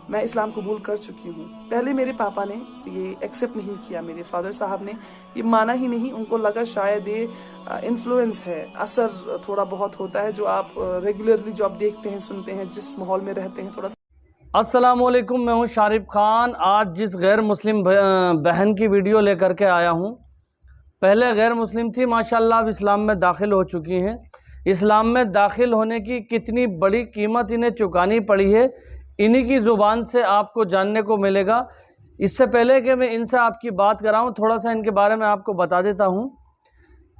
मैं इस्लाम कबूल कर चुकी हूँ। पहले मेरे पापा ने ये एक्सेप्ट नहीं किया, मेरे फादर साहब ने ये माना ही नहीं। उनको लगा शायद ये इन्फ्लुएंस है, असर थोड़ा बहुत होता है जो आप रेगुलरली जो आप देखते हैं, सुनते हैं, जिस माहौल में रहते हैं थोड़ा। अस्सलाम वालेकुम, मैं हूं शारिफ खान। आज जिस गैर मुस्लिम बहन की वीडियो लेकर के आया हूं, पहले गैर मुस्लिम थी, माशाल्लाह अब इस्लाम में दाखिल हो चुकी हैं। इस्लाम में दाखिल होने की कितनी बड़ी कीमत इन्हें चुकानी पड़ी है, इन्हीं की ज़ुबान से आपको जानने को मिलेगा। इससे पहले कि मैं इनसे आपकी बात कराऊं, थोड़ा सा इनके बारे में आपको बता देता हूं।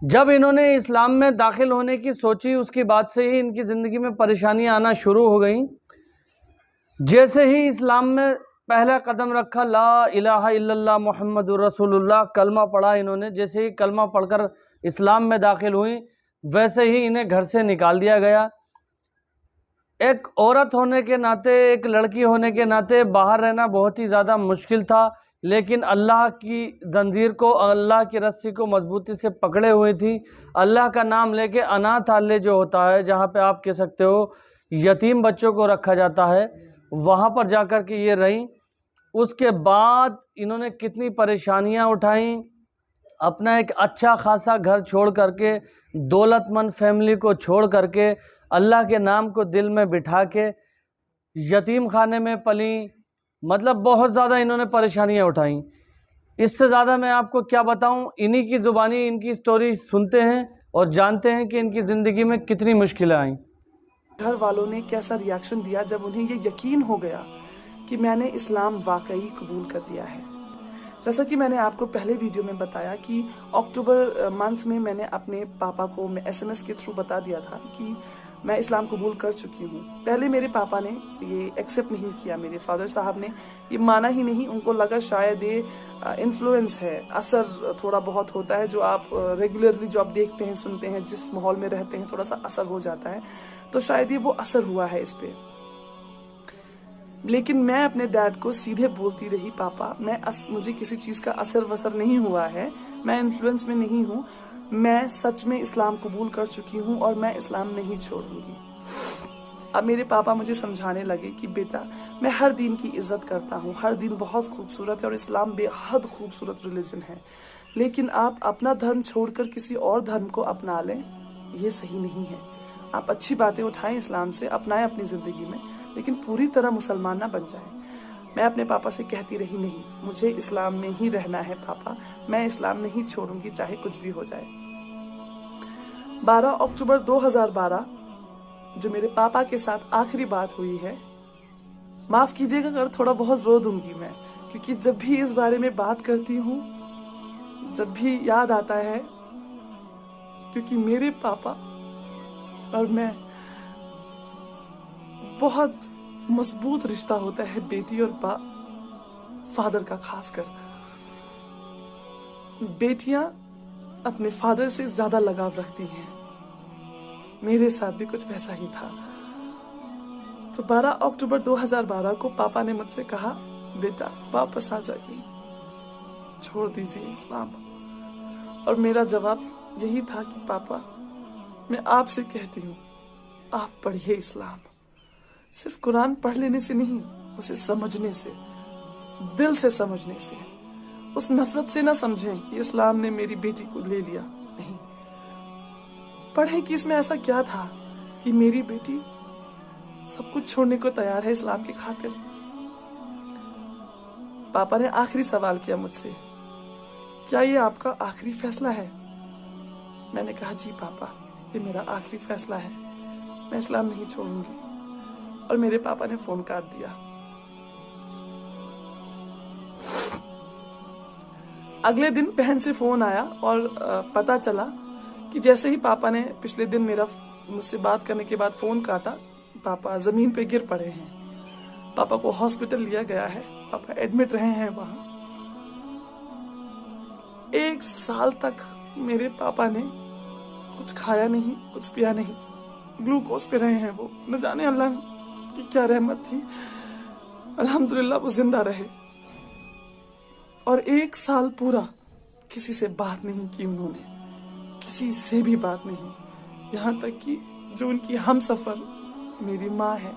जब इन्होंने इस्लाम में दाखिल होने की सोची, उसकी बाद से ही इनकी ज़िंदगी में परेशानियाँ आना शुरू हो गई। जैसे ही इस्लाम में पहला कदम रखा, ला इलाहा इल्लल्लाह मुहम्मदुर रसूलुल्लाह कलमा पढ़ा इन्होंने, जैसे ही कलमा पढ़कर इस्लाम में दाखिल हुई, वैसे ही इन्हें घर से निकाल दिया गया। एक औरत होने के नाते, एक लड़की होने के नाते बाहर रहना बहुत ही ज़्यादा मुश्किल था, लेकिन अल्लाह की जंजीर को, अल्लाह की रस्सी को मजबूती से पकड़े हुए थी। अल्लाह का नाम लेके अनाथालय जो होता है, जहाँ पे आप कह सकते हो यतीम बच्चों को रखा जाता है, वहाँ पर जाकर के ये रहीं। उसके बाद इन्होंने कितनी परेशानियाँ उठाई। अपना एक अच्छा खासा घर छोड़ करके, दौलतमंद फैमिली को छोड़ करके, अल्लाह के नाम को दिल में बिठा के यतीम खाने में पली। मतलब बहुत ज़्यादा इन्होंने परेशानियाँ उठाई। इससे ज़्यादा मैं आपको क्या बताऊं, इन्हीं की ज़ुबानी इनकी स्टोरी सुनते हैं और जानते हैं कि इनकी ज़िंदगी में कितनी मुश्किलें आईं। घर वालों ने कैसा रिएक्शन दिया जब उन्हें ये यकीन हो गया कि मैंने इस्लाम वाकई कबूल कर दिया है। जैसा कि मैंने आपको पहले वीडियो में बताया कि अक्टूबर मंथ में मैंने अपने पापा को SMS के थ्रू बता दिया था कि मैं इस्लाम कबूल कर चुकी हूँ। पहले मेरे पापा ने ये एक्सेप्ट नहीं किया, मेरे फादर साहब ने ये माना ही नहीं। उनको लगा शायद ये इन्फ्लुएंस है, असर थोड़ा बहुत होता है जो आप रेगुलरली जो आप देखते हैं, सुनते हैं, जिस माहौल में रहते हैं थोड़ा सा असर हो जाता है, तो शायद ये वो असर हुआ है इस पे। लेकिन मैं अपने डैड को सीधे बोलती रही, पापा मुझे किसी चीज का असर वसर नहीं हुआ है, मैं इन्फ्लुएंस में नहीं हूँ, मैं सच में इस्लाम कबूल कर चुकी हूँ और मैं इस्लाम नहीं छोड़ूंगी। अब मेरे पापा मुझे समझाने लगे कि बेटा, मैं हर दिन की इज्जत करता हूँ, हर दिन बहुत खूबसूरत है और इस्लाम बेहद खूबसूरत रिलीजन है, लेकिन आप अपना धर्म छोड़कर किसी और धर्म को अपना लें, ये सही नहीं है। आप अच्छी बातें उठाएं इस्लाम से, अपनाएं अपनी जिंदगी में, लेकिन पूरी तरह मुसलमान ना बन जाएं। मैं अपने पापा से कहती रही, नहीं, मुझे इस्लाम में ही रहना है पापा, मैं इस्लाम नहीं छोड़ूंगी चाहे कुछ भी हो जाए। 12 अक्टूबर 2012 जो मेरे पापा के साथ आखिरी बात हुई है, माफ कीजिएगा अगर थोड़ा बहुत रो दूंगी मैं, क्योंकि जब भी इस बारे में बात करती हूँ, जब भी याद आता है, क्योंकि मेरे पापा और मैं बहुत मजबूत रिश्ता होता है बेटी और फादर का। खासकर बेटियां अपने फादर से ज्यादा लगाव रखती हैं, मेरे साथ भी कुछ वैसा ही था। तो 12 अक्टूबर 2012 को पापा ने मुझसे कहा, बेटा वापस आ जाइए, छोड़ दीजिए इस्लाम। और मेरा जवाब यही था कि पापा, मैं आपसे कहती हूँ, आप पढ़िए इस्लाम। सिर्फ कुरान पढ़ लेने से नहीं, उसे समझने से, दिल से समझने से। उस नफरत से ना समझें कि इस्लाम ने मेरी बेटी को ले लिया, नहीं। पढ़ें कि इसमें ऐसा क्या था कि मेरी बेटी सब कुछ छोड़ने को तैयार है इस्लाम की खातिर। पापा ने आखिरी सवाल किया मुझसे, क्या ये आपका आखिरी फैसला है? मैंने कहा, जी पापा, ये मेरा आखिरी फैसला है, मैं इस्लाम नहीं छोड़ूंगी। और मेरे पापा ने फोन काट दिया। अगले दिन बहन से फोन आया और पता चला कि जैसे ही पापा ने पिछले दिन मुझसे बात करने के बाद फोन काटा, पापा जमीन पे गिर पड़े हैं। पापा को हॉस्पिटल लिया गया है, पापा एडमिट रहे हैं वहां। 1 साल तक मेरे पापा ने कुछ खाया नहीं, कुछ पिया नहीं, ग्लूकोज पे रहे हैं वो। न जाने अल्लाह की क्या रहमत थी, अल्हम्दुलिल्लाह वो जिंदा रहे। और 1 साल पूरा किसी से बात नहीं की उन्होंने, किसी से भी बात नहीं। यहाँ तक कि जो उनकी हमसफर मेरी माँ है,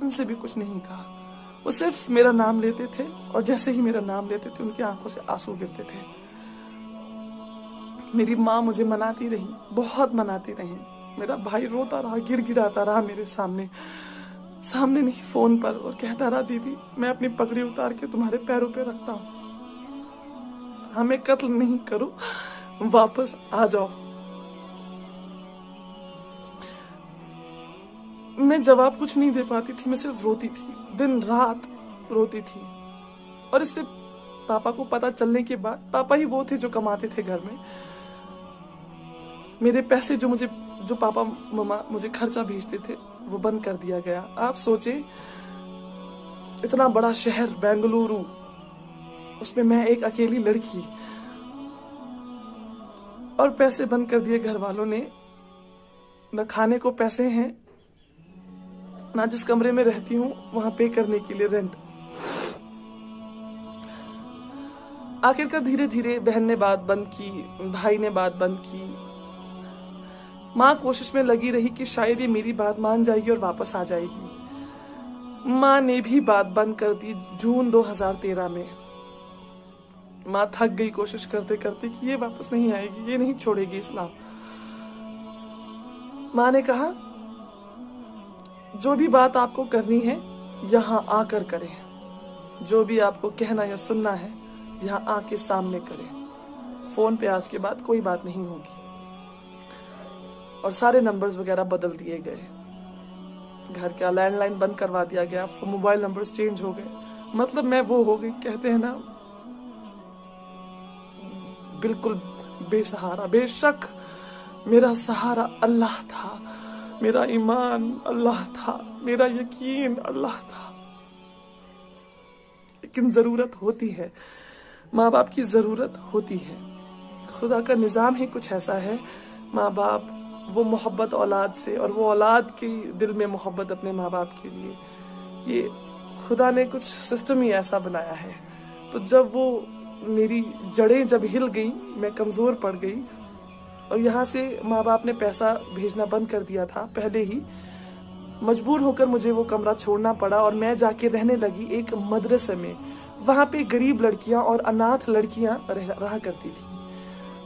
उनसे भी कुछ नहीं कहा। वो सिर्फ मेरा नाम लेते थे और जैसे ही मेरा नाम लेते थे उनकी आंखों से आंसू गिरते थे। मेरी माँ मुझे मनाती रही, बहुत मनाती रही। मेरा भाई रोता रहा, गिड़गिड़ाता रहा मेरे सामने नहीं फोन पर, और कहता रहा दीदी मैं अपनी पगड़ी उतार के तुम्हारे पैरों पे रखता हूँ, हमें कत्ल नहीं करो, वापस आ जाओ। मैं जवाब कुछ नहीं दे पाती थी, मैं सिर्फ रोती थी, दिन रात रोती थी। और इससे पापा को पता चलने के बाद, पापा ही वो थे जो कमाते थे घर में, मेरे पैसे जो पापा मम्मा मुझे खर्चा भेजते थे वो बंद कर दिया गया। आप सोचे, इतना बड़ा शहर बेंगलुरु, उसमें मैं एक अकेली लड़की, और पैसे बंद कर दिए घर वालों ने। न खाने को पैसे हैं, ना जिस कमरे में रहती हूँ वहां पे करने के लिए रेंट। आखिरकार धीरे धीरे बहन ने बात बंद की, भाई ने बात बंद की। माँ कोशिश में लगी रही कि शायद ये मेरी बात मान जाएगी और वापस आ जाएगी। माँ ने भी बात बंद कर दी जून 2013 में। माँ थक गई कोशिश करते करते कि ये वापस नहीं आएगी, ये नहीं छोड़ेगी इस्लाम। माँ ने कहा जो भी बात आपको करनी है यहाँ आकर करें, जो भी आपको कहना या सुनना है यहाँ आके सामने करें, फोन पे आज के बाद कोई बात नहीं होगी। और सारे नंबर्स वगैरह बदल दिए गए, घर का लैंडलाइन बंद करवा दिया गया, मोबाइल नंबर्स चेंज हो गए। मतलब मैं वो हो गई, कहते हैं ना, बिल्कुल बेसहारा। बेशक मेरा सहारा अल्लाह था, मेरा ईमान अल्लाह था, मेरा यकीन अल्लाह था। लेकिन जरूरत होती है, माँ बाप की जरूरत होती है। खुदा का निजाम ही कुछ ऐसा है, माँ बाप वो मोहब्बत औलाद से, और वो औलाद के दिल में मोहब्बत अपने माँ बाप के लिए, ये खुदा ने कुछ सिस्टम ही ऐसा बनाया है। तो जब वो मेरी जड़ें जब हिल गई, मैं कमजोर पड़ गई, और यहाँ से माँ बाप ने पैसा भेजना बंद कर दिया था पहले ही, मजबूर होकर मुझे वो कमरा छोड़ना पड़ा और मैं जाके रहने लगी एक मदरसे में। वहाँ पे गरीब लड़कियां और अनाथ लड़कियां रहा करती थी।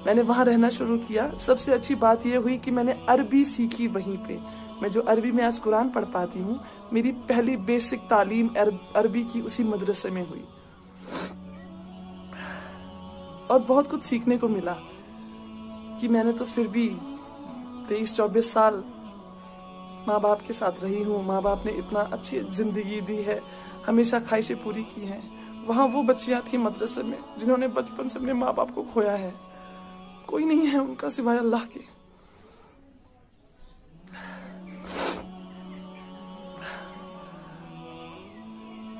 मैंने वहाँ रहना शुरू किया। सबसे अच्छी बात यह हुई कि मैंने अरबी सीखी वहीं पे। मैं जो अरबी में आज कुरान पढ़ पाती हूँ, मेरी पहली बेसिक तालीम अरबी की उसी मदरसे में हुई, और बहुत कुछ सीखने को मिला कि मैंने तो फिर भी 23-24 साल माँ बाप के साथ रही हूँ। माँ बाप ने इतना अच्छी जिंदगी दी है, हमेशा ख्वाहिशें पूरी की हैं। वहाँ वो बच्चियां थी मदरसे में जिन्होंने बचपन से अपने माँ बाप को खोया है, कोई नहीं है उनका सिवाय अल्लाह के।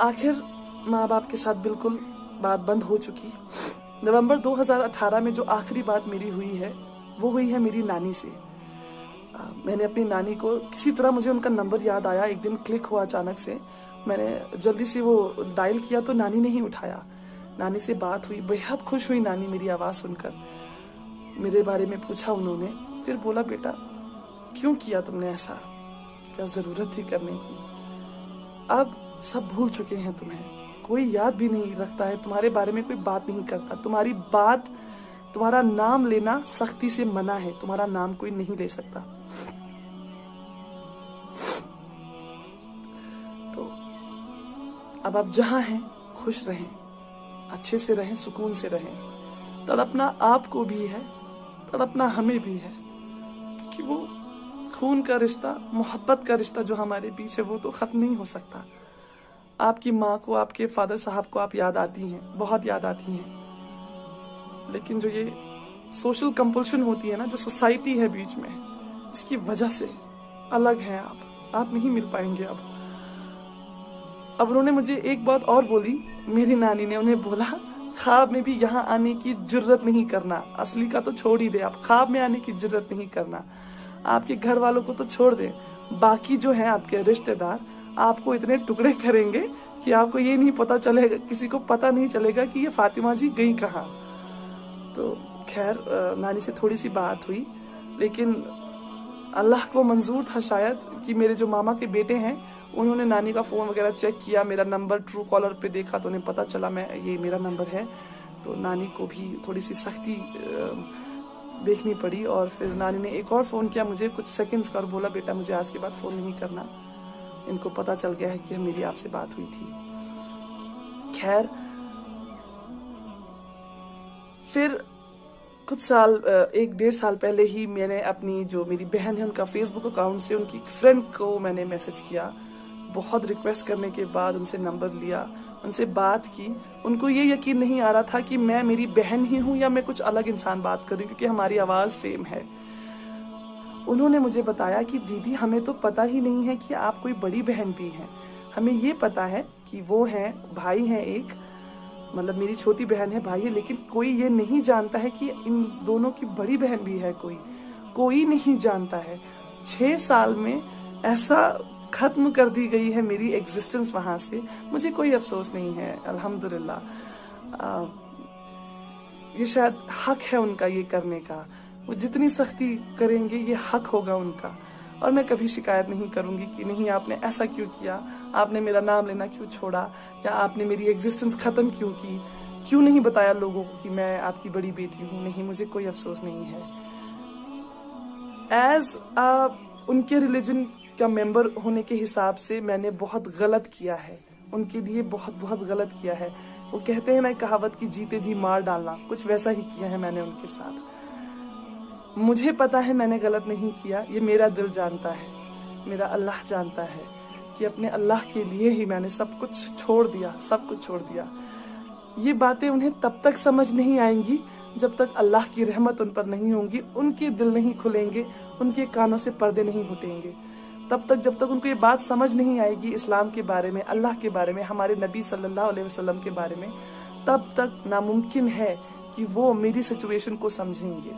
आखिर माँ बाप के साथ बिल्कुल बात बंद हो चुकी। नवंबर 2018 में जो आखिरी बात मेरी हुई है वो हुई है मेरी नानी से। मैंने अपनी नानी को, किसी तरह मुझे उनका नंबर याद आया, एक दिन क्लिक हुआ अचानक से। मैंने जल्दी से वो डायल किया तो नानी ने ही उठाया। नानी से बात हुई, बेहद खुश हुई नानी मेरी आवाज़ सुनकर। मेरे बारे में पूछा उन्होंने, फिर बोला बेटा क्यों किया तुमने ऐसा, क्या ज़रूरत थी करने की? अब सब भूल चुके हैं तुम्हें, कोई याद भी नहीं रखता है, तुम्हारे बारे में कोई बात नहीं करता। तुम्हारा नाम लेना सख्ती से मना है, तुम्हारा नाम कोई नहीं ले सकता। तो अब आप जहां हैं खुश रहें, अच्छे से रहें, सुकून से रहें। तड़पना आपको भी है, तड़पना हमें भी है, क्योंकि वो खून का रिश्ता, मोहब्बत का रिश्ता जो हमारे बीच है वो तो खत्म नहीं हो सकता। आपकी माँ को, आपके फादर साहब को आप याद आती हैं, बहुत याद आती हैं, लेकिन जो ये सोशल कंपल्शन होती है ना, जो सोसाइटी है बीच में, इसकी वजह से अलग हैं आप नहीं मिल पाएंगे अब उन्होंने मुझे एक बात और बोली, मेरी नानी ने उन्हें बोला, ख्वाब में भी यहाँ आने की जुर्रत नहीं करना। असली का तो छोड़ ही दे, आप ख्वाब में आने की जुर्रत नहीं करना। आपके घर वालों को तो छोड़ दे, बाकी जो है आपके रिश्तेदार आपको इतने टुकड़े करेंगे कि आपको ये नहीं पता चलेगा, किसी को पता नहीं चलेगा कि ये फातिमा जी गई कहाँ। तो खैर नानी से थोड़ी सी बात हुई, लेकिन अल्लाह को मंजूर था शायद कि मेरे जो मामा के बेटे हैं उन्होंने नानी का फ़ोन वगैरह चेक किया, मेरा नंबर ट्रू कॉलर पे देखा तो उन्हें पता चला ये मेरा नंबर है। तो नानी को भी थोड़ी सी सख्ती देखनी पड़ी और फिर नानी ने एक और फ़ोन किया मुझे कुछ सेकंड्स का और बोला बेटा मुझे आज के बाद फ़ोन नहीं करना, इनको पता चल गया है कि मेरी आपसे बात हुई थी। खैर फिर कुछ साल 1-1.5 साल पहले ही मैंने अपनी जो मेरी बहन है उनका फेसबुक अकाउंट से उनकी फ्रेंड को मैंने मैसेज किया। बहुत रिक्वेस्ट करने के बाद उनसे नंबर लिया, उनसे बात की। उनको ये यकीन नहीं आ रहा था कि मैं मेरी बहन ही हूँ या मैं कुछ अलग इंसान बात कर रही हूँ, क्योंकि हमारी आवाज़ सेम है। उन्होंने मुझे बताया कि दीदी हमें तो पता ही नहीं है कि आप कोई बड़ी बहन भी हैं, हमें ये पता है कि वो हैं भाई हैं एक, मतलब मेरी छोटी बहन है भाई है, लेकिन कोई ये नहीं जानता है कि इन दोनों की बड़ी बहन भी है। कोई नहीं जानता है। 6 साल में ऐसा खत्म कर दी गई है मेरी एग्जिस्टेंस वहां से। मुझे कोई अफसोस नहीं है, अल्हम्दुलिल्लाह। ये शायद हक है उनका ये करने का, वो जितनी सख्ती करेंगे ये हक होगा उनका। और मैं कभी शिकायत नहीं करूंगी कि नहीं आपने ऐसा क्यों किया, आपने मेरा नाम लेना क्यों छोड़ा, या आपने मेरी एग्जिस्टेंस खत्म क्यों की, क्यों नहीं बताया लोगों को कि मैं आपकी बड़ी बेटी हूँ। नहीं, मुझे कोई अफसोस नहीं है। एज उनके रिलीजन का मेंबर होने के हिसाब से मैंने बहुत गलत किया है, उनके लिए बहुत गलत किया है। वो कहते हैं ना कहावत की जीते जी मार डालना, कुछ वैसा ही किया है मैंने उनके साथ। मुझे पता है मैंने गलत नहीं किया, ये मेरा दिल जानता है, मेरा अल्लाह जानता है कि अपने अल्लाह के लिए ही मैंने सब कुछ छोड़ दिया। ये बातें उन्हें तब तक समझ नहीं आएंगी जब तक अल्लाह की रहमत उन पर नहीं होगी, उनके दिल नहीं खुलेंगे, उनके कानों से पर्दे नहीं हटेंगे। तब तक जब तक उनको ये बात समझ नहीं आएगी इस्लाम के बारे में, अल्लाह के बारे में, हमारे नबी सल्लल्लाहु अलैहि वसल्लम के बारे में, तब तक नामुमकिन है कि वो मेरी सिचुएशन को समझेंगे।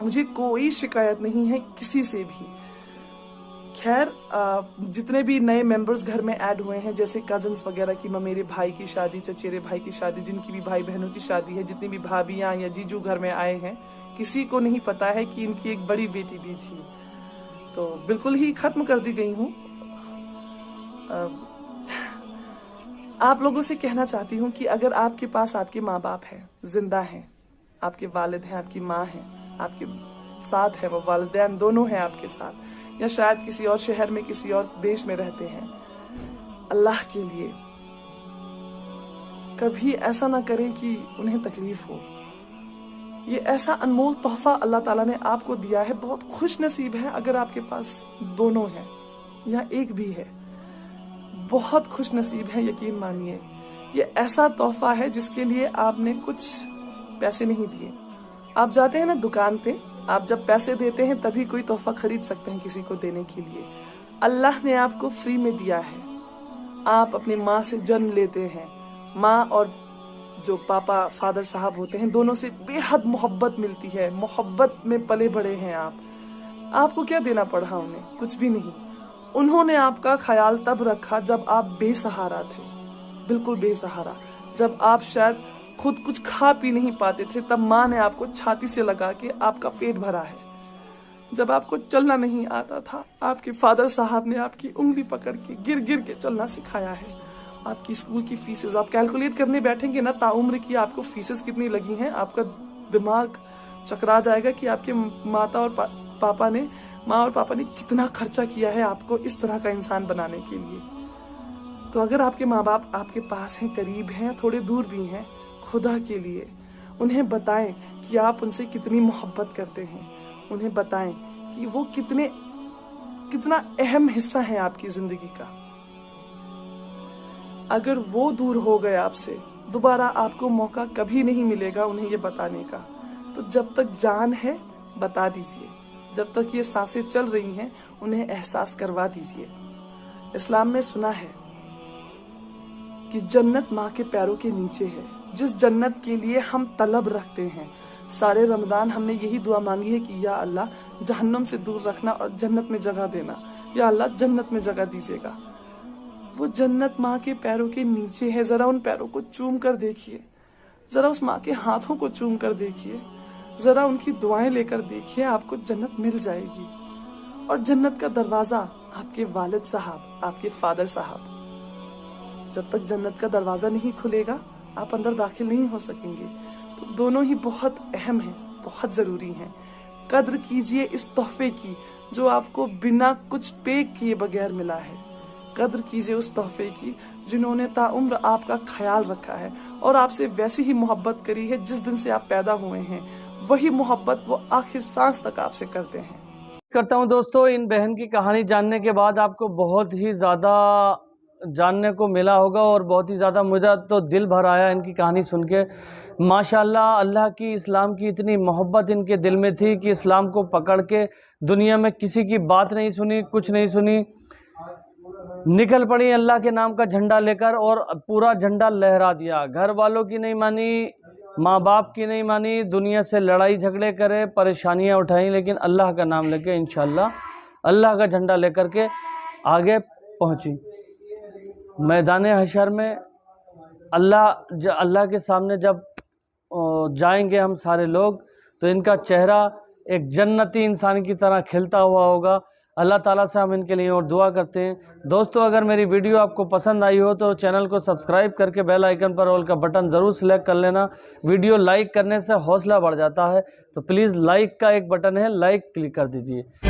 मुझे कोई शिकायत नहीं है किसी से भी। खैर जितने भी नए मेंबर्स घर में ऐड हुए हैं, जैसे कजन्स वगैरह की, मेरे भाई की शादी, चचेरे भाई की शादी, जिनकी भी भाई बहनों की शादी है, जितनी भी भाभियां या जीजू घर में आए हैं, किसी को नहीं पता है कि इनकी एक बड़ी बेटी भी थी। तो बिल्कुल ही खत्म कर दी गई हूँ। आप लोगों से कहना चाहती हूँ कि अगर आपके पास आपके माँ बाप हैं, जिंदा हैं, आपके वालिद हैं, आपकी माँ है, आपके साथ है, वो वालिदैन दोनों हैं आपके साथ, या शायद किसी और शहर में, किसी और देश में रहते हैं, अल्लाह के लिए कभी ऐसा ना करें कि उन्हें तकलीफ हो। ये ऐसा अनमोल तोहफा अल्लाह ताला ने आपको दिया है। बहुत खुश नसीब है अगर आपके पास दोनों हैं या एक भी है, बहुत खुश नसीब है, यकीन मानिए। ये ऐसा तोहफा है जिसके लिए आपने कुछ पैसे नहीं दिए। आप जाते हैं ना दुकान पे, आप जब पैसे देते हैं तभी कोई तोहफा खरीद सकते हैं किसी को देने के लिए। अल्लाह ने आपको फ्री में दिया है। आप अपनी माँ से जन्म लेते हैं, माँ और जो पापा फादर साहब होते हैं, दोनों से बेहद मोहब्बत मिलती है, मोहब्बत में पले बड़े हैं आप। आपको क्या देना पड़ा उन्हें? कुछ भी नहीं। उन्होंने आपका ख्याल तब रखा जब आप बेसहारा थे, बिल्कुल बेसहारा। जब आप शायद खुद कुछ खा पी नहीं पाते थे, तब माँ ने आपको छाती से लगा के आपका पेट भरा है। जब आपको चलना नहीं आता था, आपके फादर साहब ने आपकी उंगली पकड़ के गिर गिर के चलना सिखाया है। आपकी स्कूल की फीसेस आप कैलकुलेट करने बैठेंगे ना, ताउम्र की आपको फीसेस कितनी लगी हैं, आपका दिमाग चकरा जाएगा कि आपके माता और माँ और पापा ने कितना खर्चा किया है आपको इस तरह का इंसान बनाने के लिए। तो अगर आपके माँ बाप आपके पास हैं, करीब हैं, थोड़े दूर भी हैं, खुदा के लिए उन्हें बताएं कि आप उनसे कितनी मोहब्बत करते हैं। उन्हें बताएं कि वो कितना अहम हिस्सा है आपकी जिंदगी का। अगर वो दूर हो गए आपसे, दोबारा आपको मौका कभी नहीं मिलेगा उन्हें ये बताने का। तो जब तक जान है बता दीजिए, जब तक ये सांसें चल रही हैं उन्हें एहसास करवा दीजिए। इस्लाम में सुना है कि जन्नत माँ के पैरों के नीचे है, जिस जन्नत के लिए हम तलब रखते हैं। सारे रमजान हमने यही दुआ मांगी है कि या अल्लाह जहन्नम से दूर रखना और जन्नत में जगह देना, या अल्लाह जन्नत में जगह दीजिएगा। वो जन्नत माँ के पैरों के नीचे है। जरा उन पैरों को चूम कर देखिए, जरा उस माँ के हाथों को चूम कर देखिए, जरा उनकी दुआएं लेकर देखिए, आपको जन्नत मिल जाएगी। और जन्नत का दरवाजा आपके वालिद साहब, आपके फादर साहब। जब तक जन्नत का दरवाजा नहीं खुलेगा आप अंदर दाखिल नहीं हो सकेंगे। तो दोनों ही बहुत अहम हैं, बहुत जरूरी हैं। कद्र कीजिए इस तोहफे की जो आपको बिना कुछ पे किए बगैर मिला है। कद्र कीजिए उस तोहफे की जिन्होंने ताउम्र आपका ख्याल रखा है और आपसे वैसी ही मोहब्बत करी है जिस दिन से आप पैदा हुए हैं। वही मोहब्बत वो आखिर सांस तक आपसे करते हैं। करता हूं दोस्तों, इन बहन की कहानी जानने के बाद आपको बहुत ही ज़्यादा जानने को मिला होगा और बहुत ही ज़्यादा मुझे तो दिल भर आया इनकी कहानी सुन के। माशाल्लाह, अल्लाह की इस्लाम की इतनी मोहब्बत इनके दिल में थी कि इस्लाम को पकड़ के दुनिया में किसी की बात नहीं सुनी, कुछ नहीं सुनी, निकल पड़ी अल्लाह के नाम का झंडा लेकर और पूरा झंडा लहरा दिया। घर वालों की नहीं मानी, माँ बाप की नहीं मानी, दुनिया से लड़ाई झगड़े करे, परेशानियाँ उठाई, लेकिन अल्लाह का नाम लेके इंशाल्लाह अल्लाह का झंडा लेकर के आगे पहुँची। मैदान हशर में अल्लाह के सामने जब जाएंगे हम सारे लोग, तो इनका चेहरा एक जन्नती इंसान की तरह खिलता हुआ होगा। अल्लाह ताला से हम इनके लिए और दुआ करते हैं। दोस्तों, अगर मेरी वीडियो आपको पसंद आई हो तो चैनल को सब्सक्राइब करके बेल आइकन पर ऑल का बटन ज़रूर सेलेक्ट कर लेना। वीडियो लाइक करने से हौसला बढ़ जाता है, तो प्लीज़ लाइक का एक बटन है, लाइक क्लिक कर दीजिए।